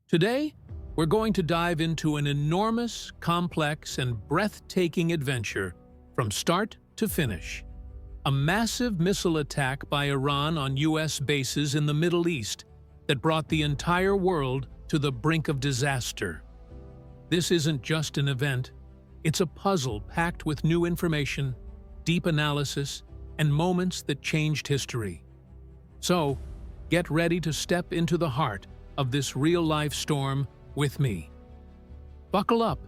Today, we're going to dive into an enormous, complex, and breathtaking adventure from start to finish. A massive missile attack by Iran on U.S. bases in the Middle East that brought the entire world to the brink of disaster. This isn't just an event, it's a puzzle packed with new information, deep analysis, and moments that changed history. So, get ready to step into the heart of this real-life storm with me. Buckle up,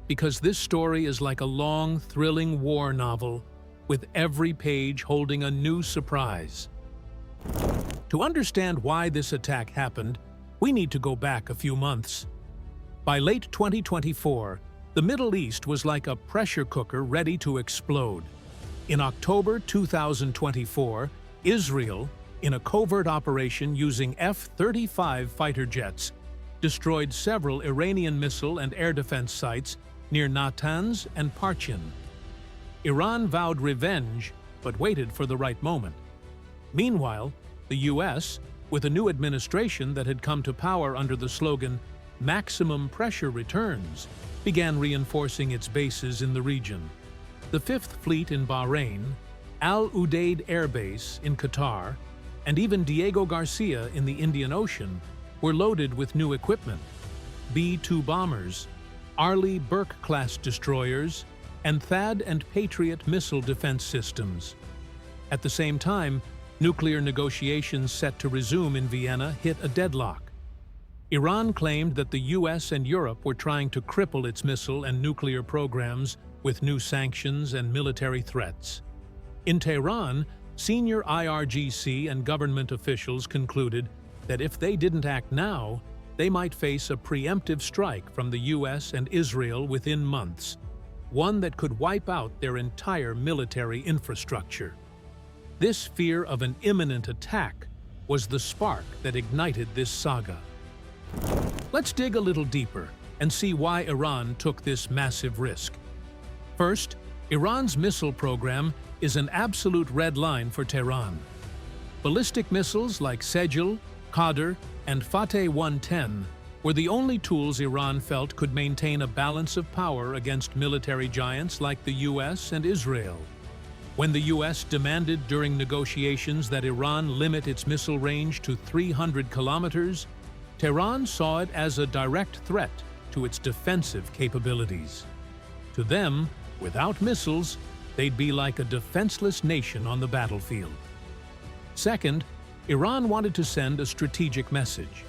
because this story is like a long, thrilling war novel, with every page holding a new surprise. To understand why this attack happened, we need to go back a few months. By late 2024, the Middle East was like a pressure cooker ready to explode. In October 2024, Israel, in a covert operation using F-35 fighter jets, destroyed several Iranian missile and air defense sites near Natanz and Parchin. Iran vowed revenge, but waited for the right moment. Meanwhile, the U.S., with a new administration that had come to power under the slogan "Maximum Pressure Returns," began reinforcing its bases in the region. The Fifth Fleet in Bahrain, Al Udeid Air Base in Qatar, and even Diego Garcia in the Indian Ocean were loaded with new equipment: B-2 bombers, Arleigh Burke-class destroyers, and THAAD and Patriot missile defense systems. At the same time, nuclear negotiations set to resume in Vienna hit a deadlock. Iran claimed that the US and Europe were trying to cripple its missile and nuclear programs with new sanctions and military threats. In Tehran, senior IRGC and government officials concluded that if they didn't act now, they might face a preemptive strike from the US and Israel within months, one that could wipe out their entire military infrastructure. This fear of an imminent attack was the spark that ignited this saga. Let's dig a little deeper and see why Iran took this massive risk. First, Iran's missile program is an absolute red line for Tehran. Ballistic missiles like Sejil, Qatar, and Fateh 110 were the only tools Iran felt could maintain a balance of power against military giants like the US and Israel. When the US demanded during negotiations that Iran limit its missile range to 300 kilometers, Tehran saw it as a direct threat to its defensive capabilities. To them, without missiles, they'd be like a defenseless nation on the battlefield. Second, Iran wanted to send a strategic message.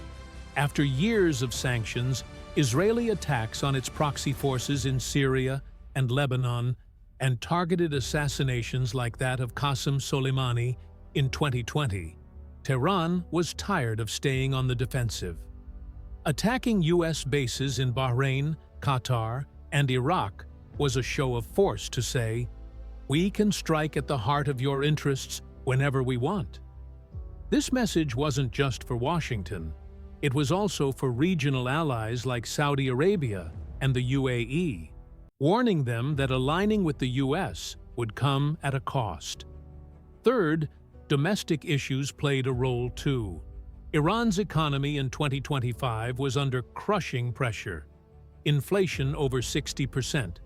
After years of sanctions, Israeli attacks on its proxy forces in Syria and Lebanon, and targeted assassinations like that of Qasem Soleimani in 2020, Tehran was tired of staying on the defensive. Attacking US bases in Bahrain, Qatar, and Iraq was a show of force to say, "We can strike at the heart of your interests whenever we want." This message wasn't just for Washington. It was also for regional allies like Saudi Arabia and the UAE, warning them that aligning with the US would come at a cost. Third, domestic issues played a role too. Iran's economy in 2025 was under crushing pressure. Inflation over 60%,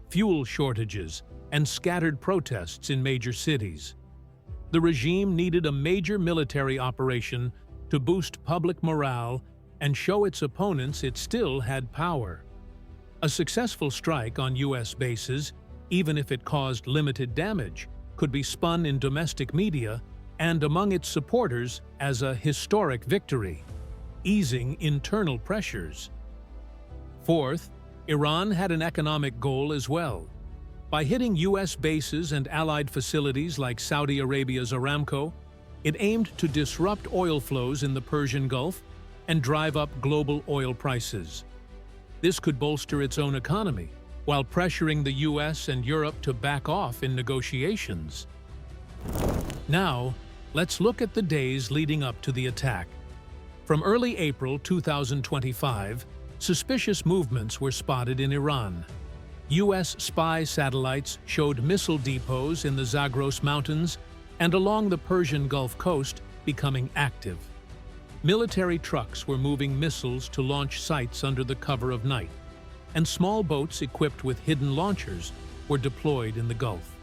fuel shortages, and scattered protests in major cities. The regime needed a major military operation to boost public morale and show its opponents it still had power. A successful strike on US bases, even if it caused limited damage, could be spun in domestic media and among its supporters as a historic victory, easing internal pressures. Fourth, Iran had an economic goal as well. By hitting US bases and allied facilities like Saudi Arabia's Aramco, it aimed to disrupt oil flows in the Persian Gulf and drive up global oil prices. This could bolster its own economy, while pressuring the US and Europe to back off in negotiations. Now, let's look at the days leading up to the attack. From early April 2025, suspicious movements were spotted in Iran. US spy satellites showed missile depots in the Zagros Mountains and along the Persian Gulf coast becoming active. Military trucks were moving missiles to launch sites under the cover of night, and small boats equipped with hidden launchers were deployed in the Gulf.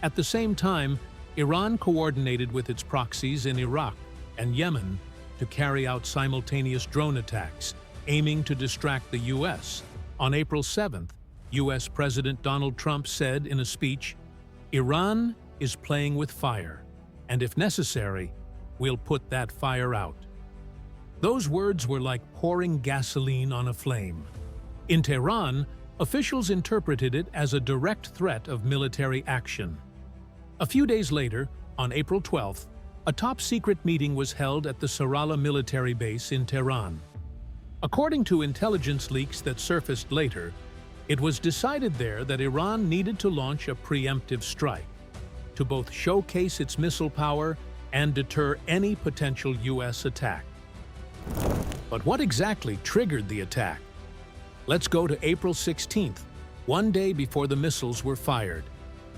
At the same time, Iran coordinated with its proxies in Iraq and Yemen to carry out simultaneous drone attacks, aiming to distract the U.S. On April 7th, U.S. President Donald Trump said in a speech, "Iran is playing with fire, and if necessary, we'll put that fire out." Those words were like pouring gasoline on a flame. In Tehran, officials interpreted it as a direct threat of military action. A few days later, on April 12th, a top-secret meeting was held at the Sarala military base in Tehran. According to intelligence leaks that surfaced later, it was decided there that Iran needed to launch a preemptive strike to both showcase its missile power and deter any potential U.S. attack. But what exactly triggered the attack? Let's go to April 16th, one day before the missiles were fired.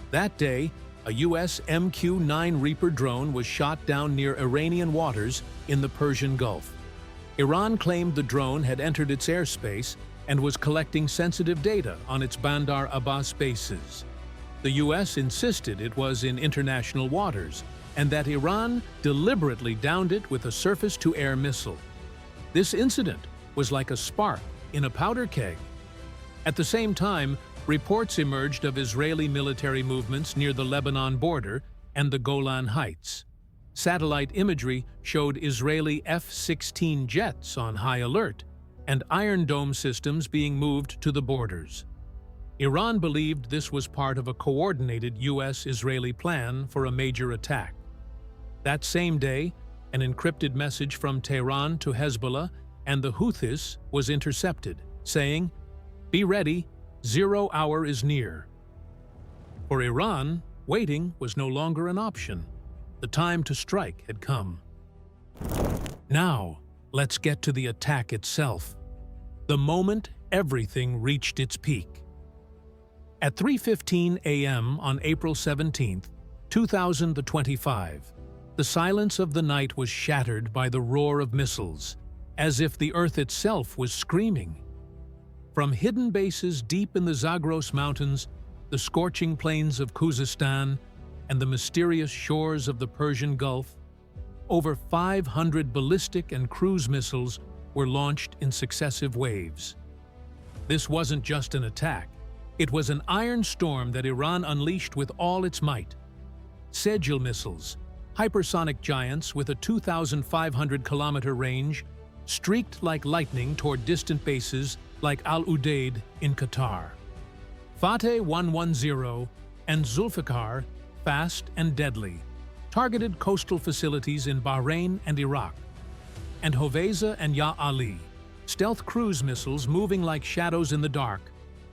That day, a U.S. MQ-9 Reaper drone was shot down near Iranian waters in the Persian Gulf. Iran claimed the drone had entered its airspace and was collecting sensitive data on its Bandar Abbas bases. The U.S. insisted it was in international waters and that Iran deliberately downed it with a surface-to-air missile. This incident was like a spark in a powder keg. At the same time, reports emerged of Israeli military movements near the Lebanon border and the Golan Heights. Satellite imagery showed Israeli F-16 jets on high alert and Iron Dome systems being moved to the borders. Iran believed this was part of a coordinated U.S.-Israeli plan for a major attack. That same day, an encrypted message from Tehran to Hezbollah and the Houthis was intercepted, saying, "Be ready, 0 hour is near." For Iran, waiting was no longer an option. The time to strike had come. Now, let's get to the attack itself. The moment everything reached its peak. At 3:15 a.m. on April 17, 2025, the silence of the night was shattered by the roar of missiles, as if the earth itself was screaming. From hidden bases deep in the Zagros Mountains, the scorching plains of Khuzestan, and the mysterious shores of the Persian Gulf, over 500 ballistic and cruise missiles were launched in successive waves. This wasn't just an attack. It was an iron storm that Iran unleashed with all its might. Sejil missiles, hypersonic giants with a 2,500-kilometer range, streaked like lightning toward distant bases like Al Udeid in Qatar. Fateh 110 and Zulfikar, fast and deadly, targeted coastal facilities in Bahrain and Iraq. And Hoveza and Ya Ali, stealth cruise missiles moving like shadows in the dark,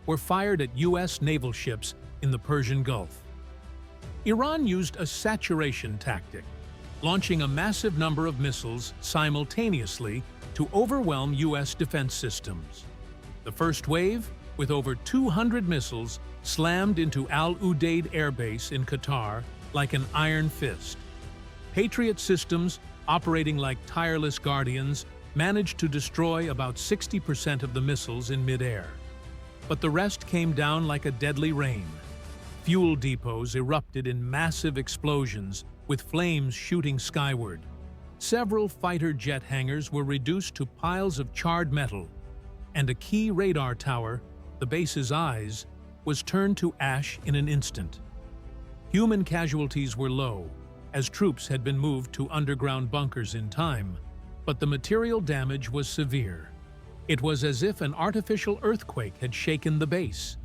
were fired at U.S. naval ships in the Persian Gulf. Iran used a saturation tactic, launching a massive number of missiles simultaneously to overwhelm U.S. defense systems. The first wave, with over 200 missiles, slammed into Al Udeid Air Base in Qatar like an iron fist. Patriot systems, operating like tireless guardians, managed to destroy about 60% of the missiles in midair. But the rest came down like a deadly rain. Fuel depots erupted in massive explosions, with flames shooting skyward. Several fighter jet hangars were reduced to piles of charred metal, and a key radar tower, the base's eyes, was turned to ash in an instant. Human casualties were low, as troops had been moved to underground bunkers in time, but the material damage was severe. It was as if an artificial earthquake had shaken the base.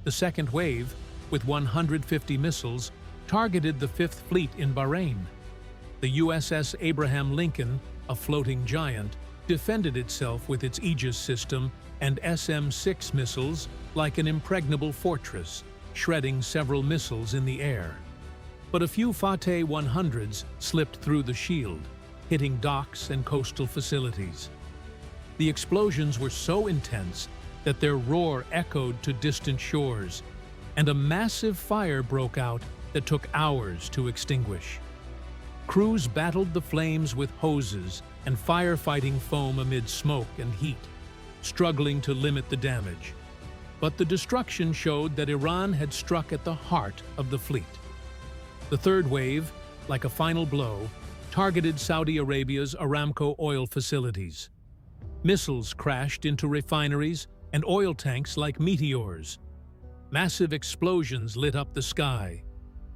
The second wave, with 150 missiles, targeted the Fifth Fleet in Bahrain. The USS Abraham Lincoln, a floating giant, defended itself with its Aegis system and SM-6 missiles like an impregnable fortress, shredding several missiles in the air. But a few Fateh 100s slipped through the shield, hitting docks and coastal facilities. The explosions were so intense that their roar echoed to distant shores, and a massive fire broke out that took hours to extinguish. crews battled the flames with hoses and firefighting foam amid smoke and heat, struggling to limit the damage. But the destruction showed that Iran had struck at the heart of the fleet. The third wave, like a final blow, targeted Saudi Arabia's Aramco oil facilities. Missiles crashed into refineries and oil tanks like meteors. Massive explosions lit up the sky.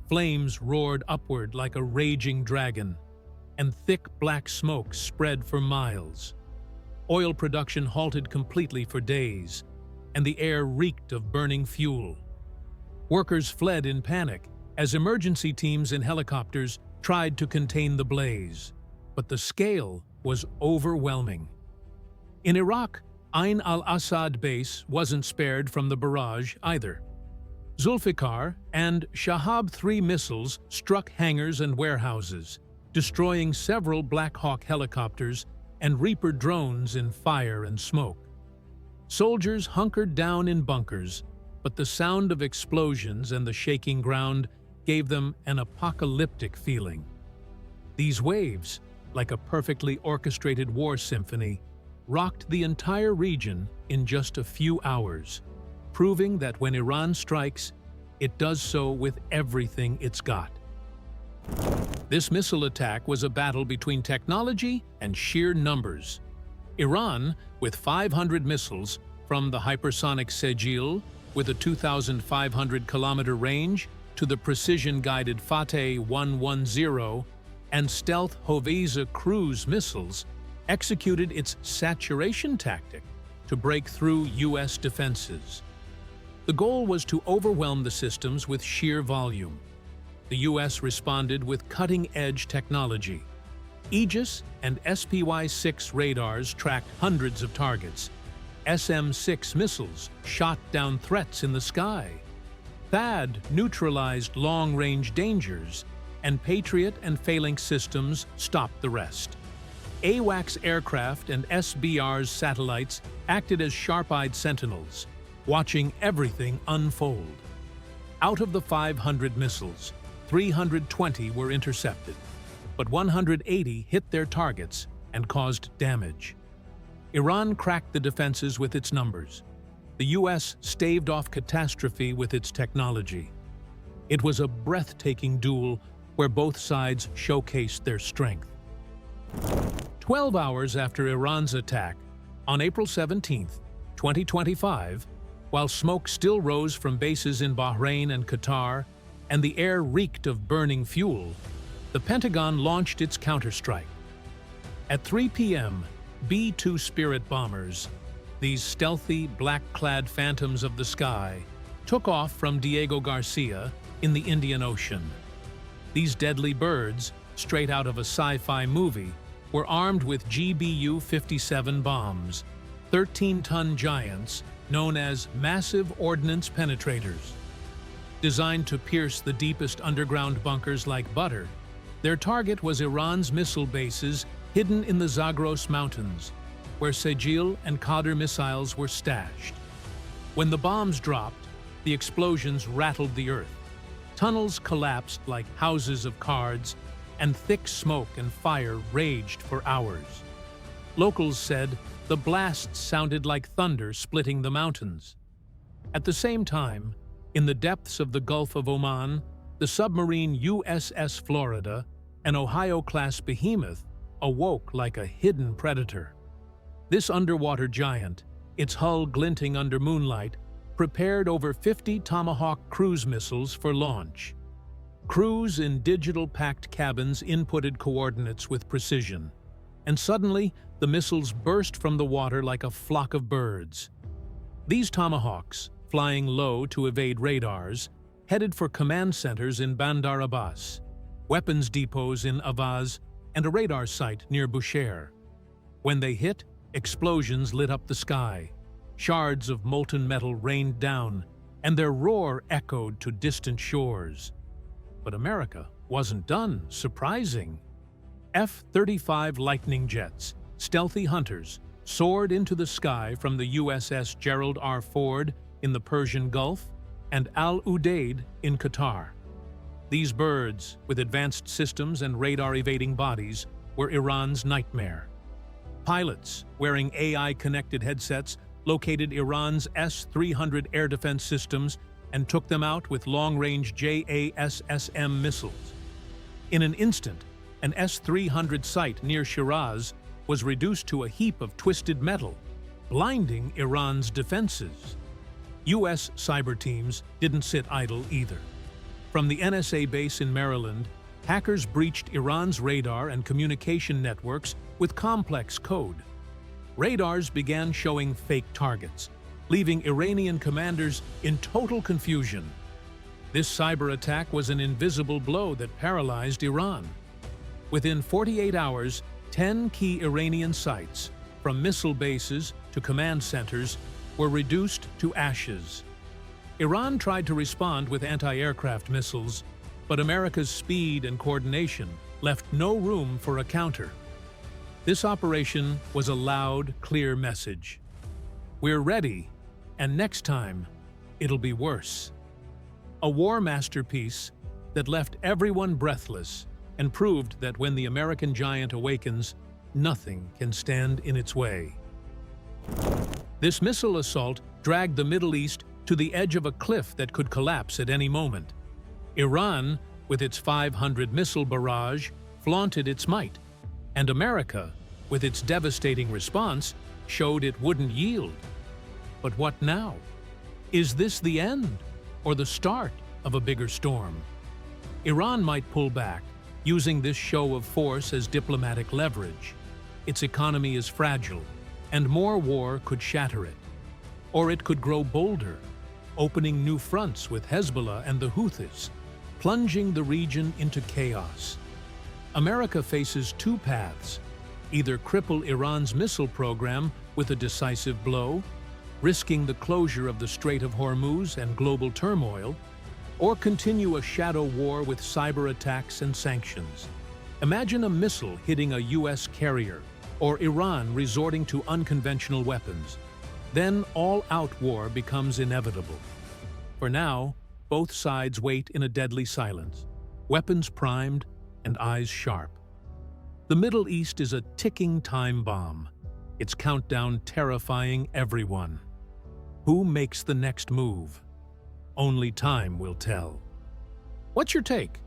Flames roared upward like a raging dragon, and thick black smoke spread for miles. Oil production halted completely for days, and the air reeked of burning fuel. Workers fled in panic as emergency teams and helicopters tried to contain the blaze, but the scale was overwhelming. In Iraq, Ain al-Assad base wasn't spared from the barrage either. Zulfikar and Shahab-3 missiles struck hangars and warehouses, destroying several Black Hawk helicopters and Reaper drones in fire and smoke. Soldiers hunkered down in bunkers, but the sound of explosions and the shaking ground gave them an apocalyptic feeling. These waves, like a perfectly orchestrated war symphony, rocked the entire region in just a few hours, proving that when Iran strikes, it does so with everything it's got. This missile attack was a battle between technology and sheer numbers. Iran, with 500 missiles, from the hypersonic Sejil, with a 2,500-kilometer range, to the precision-guided Fateh 110 and stealth Hoveza cruise missiles, executed its saturation tactic to break through U.S. defenses. The goal was to overwhelm the systems with sheer volume. The U.S. responded with cutting-edge technology. Aegis and SPY-6 radars tracked hundreds of targets. SM-6 missiles shot down threats in the sky. THAAD neutralized long-range dangers, and Patriot and Phalanx systems stopped the rest. AWACS aircraft and SBR's satellites acted as sharp-eyed sentinels, watching everything unfold. Out of the 500 missiles, 320 were intercepted, but 180 hit their targets and caused damage. Iran cracked the defenses with its numbers. The U.S. staved off catastrophe with its technology. It was a breathtaking duel where both sides showcased their strength. 12 hours after Iran's attack, on April 17, 2025, while smoke still rose from bases in Bahrain and Qatar, and the air reeked of burning fuel, the Pentagon launched its counterstrike. At 3 p.m., B-2 Spirit bombers, these stealthy, black-clad phantoms of the sky, took off from Diego Garcia in the Indian Ocean. These deadly birds, straight out of a sci-fi movie, were armed with GBU-57 bombs, 13-ton giants known as massive ordnance penetrators. Designed to pierce the deepest underground bunkers like butter, their target was Iran's missile bases hidden in the Zagros Mountains, where Sejil and Qatar missiles were stashed. When the bombs dropped, the explosions rattled the earth. Tunnels collapsed like houses of cards, and thick smoke and fire raged for hours. Locals said the blasts sounded like thunder splitting the mountains. At the same time, in the depths of the Gulf of Oman, the submarine USS Florida, an Ohio-class behemoth, awoke like a hidden predator. This underwater giant, its hull glinting under moonlight, prepared over 50 Tomahawk cruise missiles for launch. Crews in digital-packed cabins inputted coordinates with precision, and suddenly the missiles burst from the water like a flock of birds. These Tomahawks, flying low to evade radars, headed for command centers in Bandar Abbas, weapons depots in Avaz, and a radar site near Bushehr. When they hit, explosions lit up the sky. Shards of molten metal rained down, and their roar echoed to distant shores. But America wasn't done surprising. F-35 Lightning jets, stealthy hunters, soared into the sky from the USS Gerald R. Ford in the Persian Gulf and Al Udeid in Qatar. These birds, with advanced systems and radar-evading bodies, were Iran's nightmare. Pilots, wearing AI-connected headsets, located Iran's S-300 air defense systems and took them out with long-range JASSM missiles. In an instant, an S-300 site near Shiraz was reduced to a heap of twisted metal, blinding Iran's defenses. U.S. cyber teams didn't sit idle either. From the NSA base in Maryland, hackers breached Iran's radar and communication networks with complex code. Radars began showing fake targets, leaving Iranian commanders in total confusion. This cyber attack was an invisible blow that paralyzed Iran. Within 48 hours, 10 key Iranian sites, from missile bases to command centers, were reduced to ashes. Iran tried to respond with anti-aircraft missiles, but America's speed and coordination left no room for a counter. This operation was a loud, clear message. We're ready, and next time, it'll be worse. A war masterpiece that left everyone breathless and proved that when the American giant awakens, nothing can stand in its way. This missile assault dragged the Middle East to the edge of a cliff that could collapse at any moment. Iran, with its 500 missile barrage, flaunted its might, and America, with its devastating response, showed it wouldn't yield. But what now? Is this the end, or the start of a bigger storm? Iran might pull back, using this show of force as diplomatic leverage. Its economy is fragile, and more war could shatter it. Or it could grow bolder, opening new fronts with Hezbollah and the Houthis, plunging the region into chaos. America faces two paths: either cripple Iran's missile program with a decisive blow, risking the closure of the Strait of Hormuz and global turmoil, or continue a shadow war with cyber attacks and sanctions. Imagine a missile hitting a U.S. carrier, or Iran resorting to unconventional weapons. Then all-out war becomes inevitable. For now, both sides wait in a deadly silence, weapons primed and eyes sharp. The Middle East is a ticking time bomb, its countdown terrifying everyone. Who makes the next move? Only time will tell. What's your take?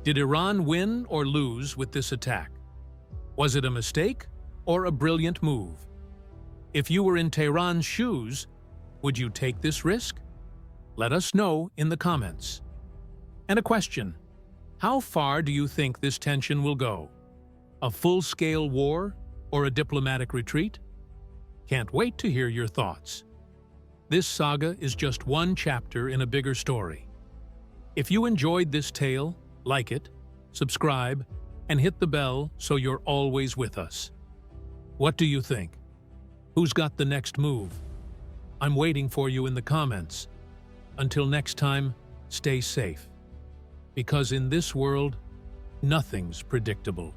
Did Iran win or lose with this attack? Was it a mistake or a brilliant move? If you were in Tehran's shoes, would you take this risk? Let us know in the comments. And a question: how far do you think this tension will go? A full-scale war or a diplomatic retreat? Can't wait to hear your thoughts. This saga is just one chapter in a bigger story. If you enjoyed this tale, like it, subscribe, and hit the bell so you're always with us. What do you think? Who's got the next move? I'm waiting for you in the comments. Until next time, stay safe. Because in this world, nothing's predictable.